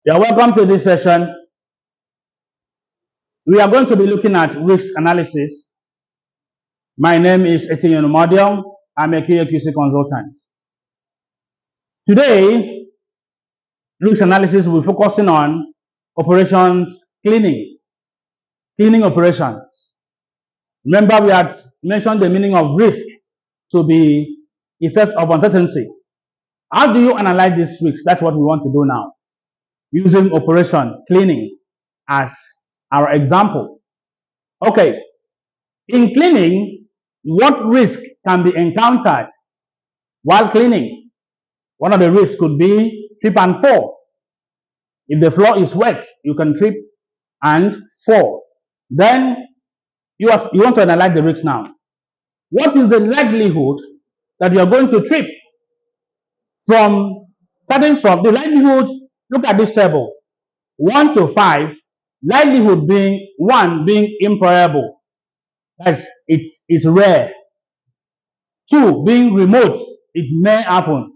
You're welcome to this session. We are going to be looking at risk analysis. My name is Etienne Omodium. I'm a QAQC consultant. Today, risk analysis will be focusing on operations cleaning operations. Remember, we had mentioned the meaning of risk to be effect of uncertainty. How do you analyze these risks? That's what we want to do now, using operation cleaning as our example. Okay, in cleaning, what risk can be encountered while cleaning? One of the risks could be trip and fall. If the floor is wet, you can trip and fall. Then you want to analyze the risk now. What is the likelihood that you are going to trip? Starting from the likelihood, look at this table. 1 to 5, likelihood being 1 being improbable. It's rare. 2 being remote, it may happen.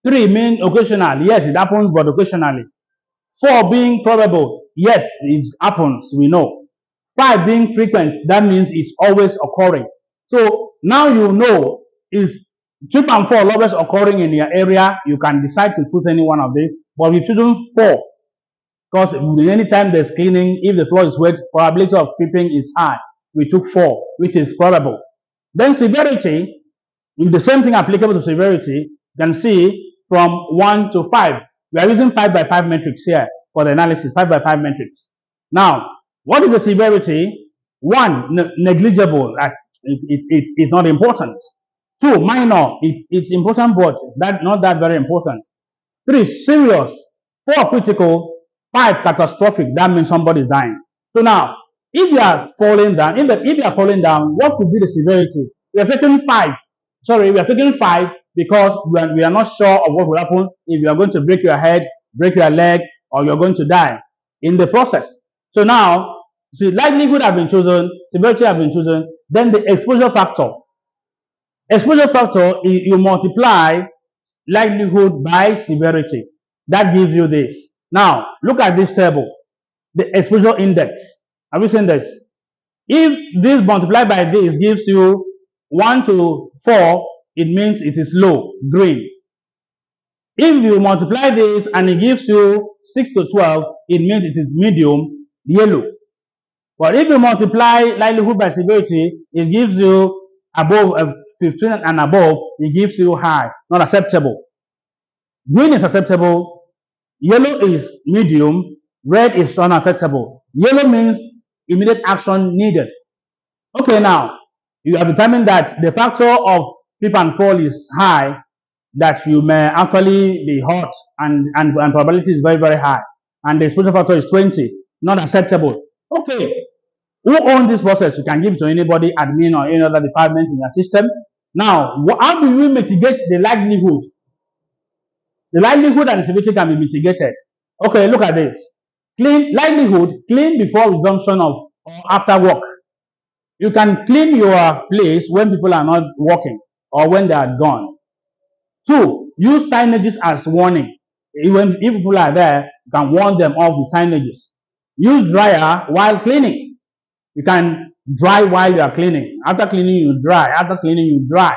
3 mean occasional, yes, it happens, but occasionally. 4 being probable, yes, it happens, we know. 5 being frequent, that means it's always occurring. So now you know, is trip and fall always occurring in your area? You can decide to choose any one of these, but we shouldn't fall, because anytime there's cleaning, if the floor is wet, probability of tripping is high. We took 4, which is probable. Then severity, the same thing applicable to severity, you can see from 1 to 5. We are using 5 by 5 matrix here for the analysis, 5 by 5 matrix. Now, what is the severity? 1, negligible, that it's not important. 2, minor, it's important, but not that very important. 3, serious. 4, critical. 5, catastrophic, that means somebody is dying. So now, if you are falling down, if you are falling down, what could be the severity? We are taking 5. Sorry, we are taking 5 because we are not sure of what will happen if you are going to break your head, break your leg, or you're going to die in the process. So now, see, likelihood have been chosen, severity have been chosen, then the exposure factor. Exposure factor, you multiply likelihood by severity. That gives you this. Now, look at this table, the exposure index. Have you seen this? If this multiplied by this gives you 1 to 4, it means it is low, green. If you multiply this and it gives you 6 to 12, it means it is medium, yellow. But if you multiply likelihood by severity, it gives you above 15 and above, it gives you high, not acceptable. Green is acceptable, yellow is medium, red is unacceptable. Yellow means immediate action needed. Okay, now, you have determined that the factor of trip and fall is high, that you may actually be hurt, and probability is very, very high. And the exposure factor is 20, not acceptable. Okay, who owns this process? You can give it to anybody, admin or any other department in your system. Now, how do we mitigate the likelihood? The likelihood and the severity can be mitigated. Okay, look at this. Likelihood, clean before resumption of or after work. You can clean your place when people are not working or when they are gone. 2, use signages as warning. Even if people are there, you can warn them off with signages. Use dryer while cleaning. You can dry while you are cleaning. After cleaning, you dry. After cleaning, you dry.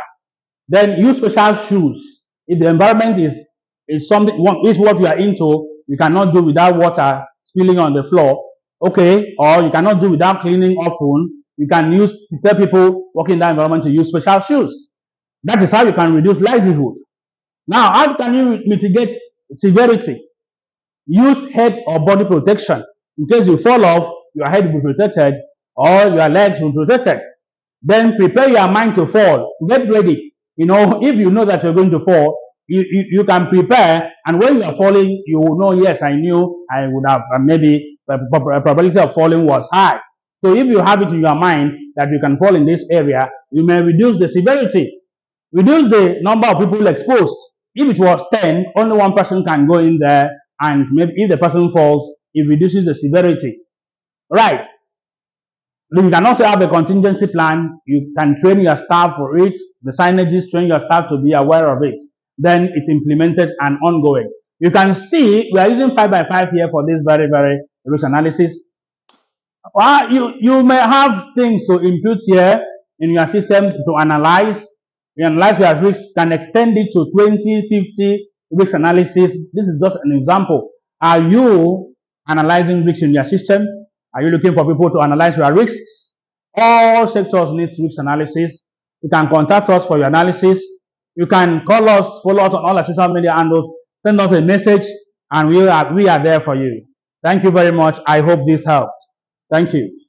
Then use special shoes. If the environment is something, is what you are into, you cannot do without water spilling on the floor. Okay, or you cannot do without cleaning often. You can tell people working in that environment to use special shoes. That is how you can reduce likelihood. Now, how can you mitigate severity? Use head or body protection. In case you fall off, your head will be protected or your legs will be protected. Then prepare your mind to fall. Get ready. If you know that you're going to fall, you can prepare, and when you are falling, you will know, yes, I knew I would have, maybe the probability of falling was high. So if you have it in your mind that you can fall in this area, you may reduce the severity. Reduce the number of people exposed. If it was 10, only one person can go in there, and maybe if the person falls, it reduces the severity. Right. You can also have a contingency plan. You can train your staff for it. The signages train your staff to be aware of it. Then it's implemented and ongoing. You can see we are using 5 by 5 here for this very risk analysis. You may have things to input here in your system to analyze. You analyze your risk, can extend it to 20, 50 risk analysis. This is just an example. Are you analyzing risks in your system? Are you looking for people to analyze your risks? All sectors need risk analysis. You can contact us for your analysis. You can call us, follow us on all our social media handles, send us a message, and we are there for you. Thank you very much. I hope this helped. Thank you.